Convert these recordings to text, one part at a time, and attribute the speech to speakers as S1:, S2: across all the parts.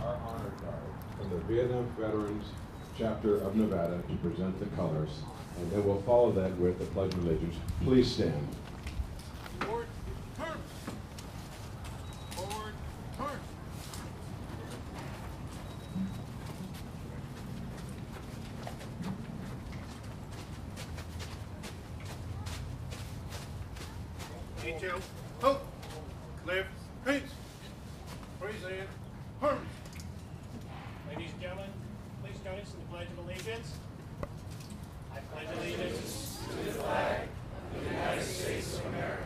S1: our honor guard from the Vietnam Veterans Chapter of Nevada to present the colors, and then we'll follow that with the Pledge of Allegiance. Please stand.
S2: Forward, turn. Forward, turn. Detail, hope, left, pinch. Praise and harmony.
S3: Ladies and gentlemen, please join us in the Pledge of Allegiance. I pledge allegiance to the flag of the United States of America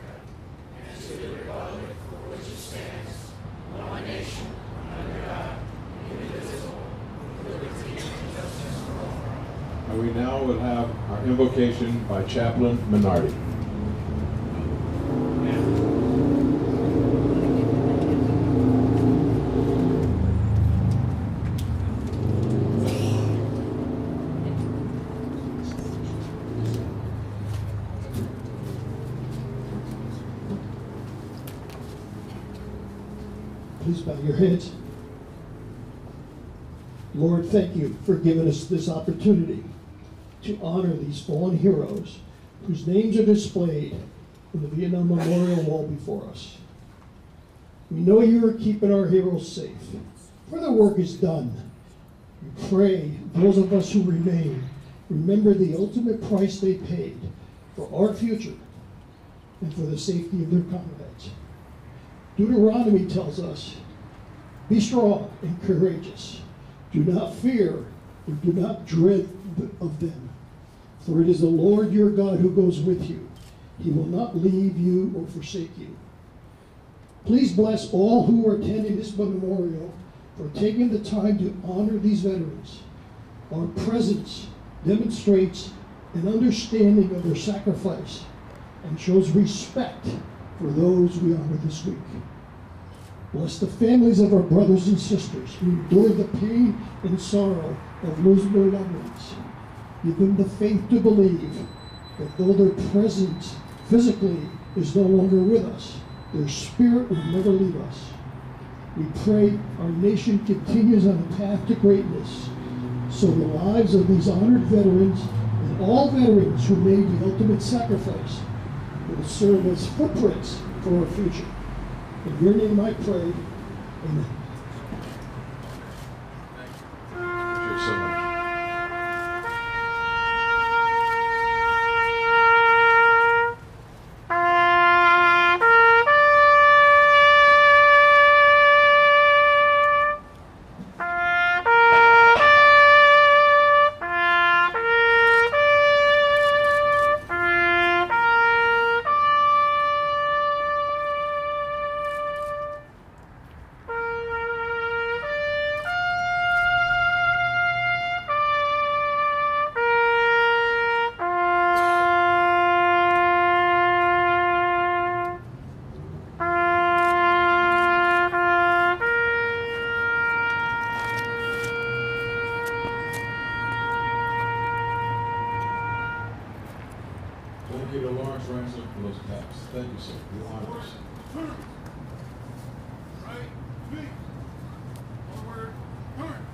S3: and to the republic for which it stands, one nation, under God, indivisible, with liberty and justice for all.
S1: And we now will have our invocation by Chaplain Minardi.
S4: Please bow your heads. Lord, thank you for giving us this opportunity to honor these fallen heroes whose names are displayed in the Vietnam Memorial Wall before us. We know you are keeping our heroes safe, for their work is done. We pray those of us who remain remember the ultimate price they paid for our future and for the safety of their comrades. Deuteronomy tells us, be strong and courageous. Do not fear or do not dread of them. For it is the Lord your God who goes with you. He will not leave you or forsake you. Please bless all who are attending this memorial for taking the time to honor these veterans. Our presence demonstrates an understanding of their sacrifice and shows respect for those we honor this week. Bless the families of our brothers and sisters who endured the pain and sorrow of losing their loved ones. Give them the faith to believe that though their presence physically is no longer with us, their spirit will never leave us. We pray our nation continues on a path to greatness, so the lives of these honored veterans and all veterans who made the ultimate sacrifice will serve as footprints for our future. In your name I pray, amen.
S1: Thank you so much. Thank you to Lawrence Ransom for those caps. Thank you, sir. You honor us.
S2: Turn. Right, feet. Forward, turn.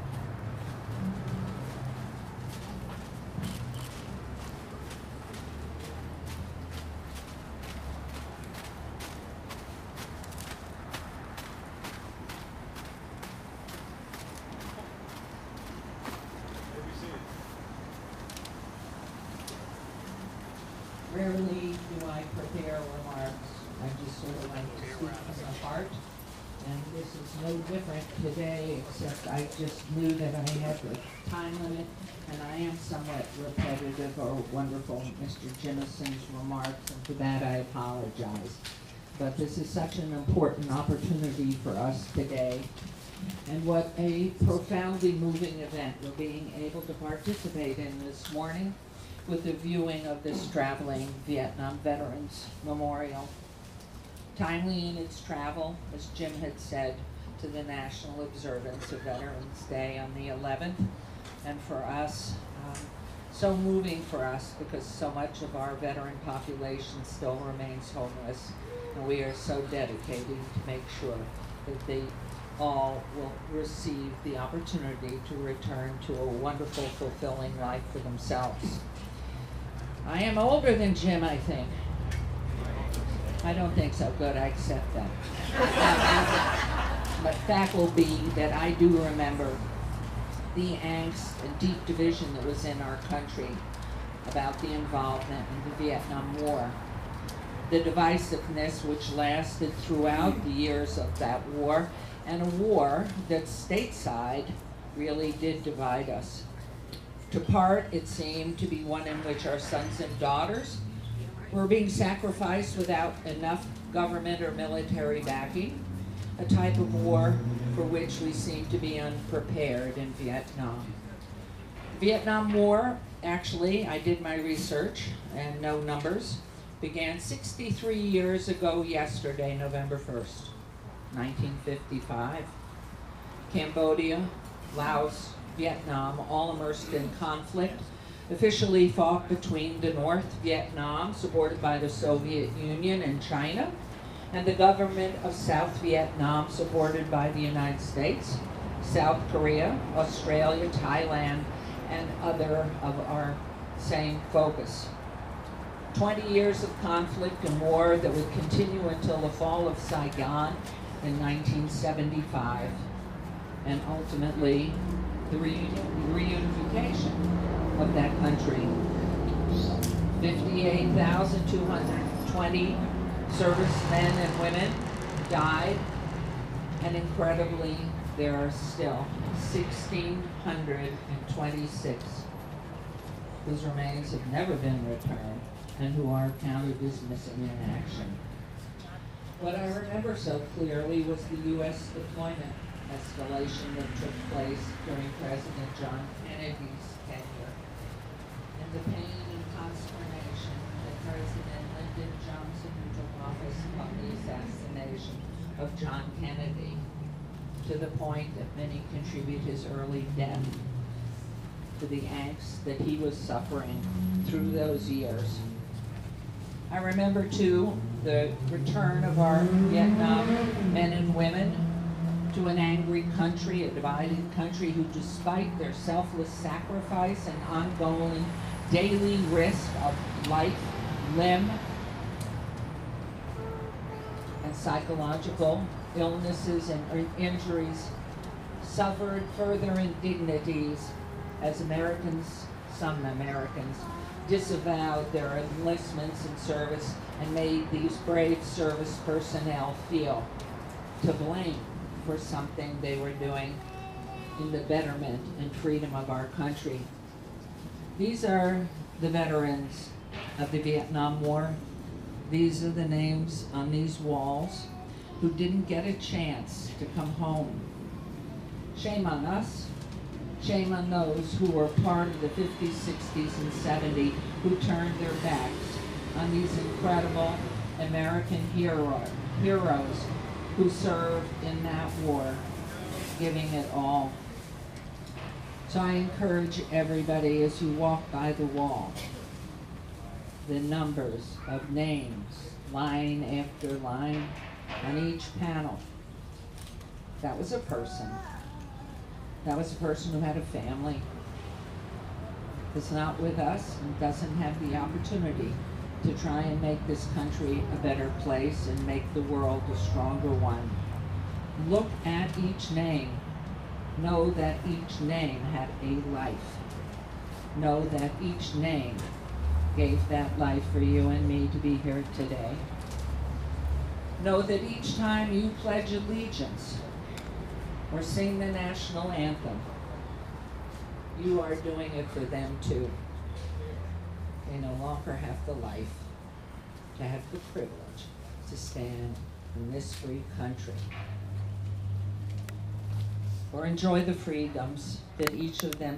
S5: Rarely do I prepare remarks. I just sort of like to speak from the heart. And this is no different today, except I just knew that I had the time limit, and I am somewhat repetitive or wonderful Mr. Jimison's remarks, and for that I apologize. But this is such an important opportunity for us today. And what a profoundly moving event we're being able to participate in this morning with the viewing of this traveling Vietnam Veterans Memorial. Timely in its travel, as Jim had said, to the national observance of Veterans Day on the 11th. And for us, so moving for us because so much of our veteran population still remains homeless. And we are so dedicated to make sure that the all will receive the opportunity to return to a wonderful, fulfilling life for themselves. I am older than Jim, I think. I don't think so. Good, I accept that. But fact will be that I do remember the angst and deep division that was in our country about the involvement in the Vietnam War. The divisiveness which lasted throughout the years of that war, and a war that stateside really did divide us. To part, it seemed to be one in which our sons and daughters were being sacrificed without enough government or military backing, a type of war for which we seem to be unprepared in Vietnam. The Vietnam War, actually, I did my research and no numbers, began 63 years ago yesterday, November 1st, 1955. Cambodia, Laos, Vietnam, all immersed in conflict, officially fought between the North Vietnam, supported by the Soviet Union and China, and the government of South Vietnam, supported by the United States, South Korea, Australia, Thailand, and other of our same focus. 20 years of conflict and war that would continue until the fall of Saigon in 1975, and ultimately the reunification of that country. 58,220 servicemen and women died, and incredibly, there are still 1,626 whose remains have never been returned and who are counted as missing in action. What I remember so clearly was the U.S. deployment escalation that took place during President John Kennedy's tenure, and the pain and consternation that President Lyndon Johnson, who took office upon the assassination of John Kennedy, to the point that many contribute his early death to the angst that he was suffering through those years. I remember, too, the return of our Vietnam men and women to an angry country, a divided country, who, despite their selfless sacrifice and ongoing daily risk of life, limb, and psychological illnesses and injuries, suffered further indignities as some Americans, disavowed their enlistments in service and made these brave service personnel feel to blame for something they were doing in the betterment and freedom of our country. These are the veterans of the Vietnam War. These are the names on these walls who didn't get a chance to come home. Shame on us. Shame on those who were part of the 50s, 60s, and 70s who turned their backs on these incredible American heroes who served in that war, giving it all. So I encourage everybody, as you walk by the wall, the numbers of names, line after line, on each panel. That was a person. That was a person who had a family, is not with us, and doesn't have the opportunity to try and make this country a better place and make the world a stronger one. Look at each name. Know that each name had a life. Know that each name gave that life for you and me to be here today. Know that each time you pledge allegiance or sing the national anthem, you are doing it for them too. They no longer have the life to have the privilege to stand in this free country or enjoy the freedoms that each of them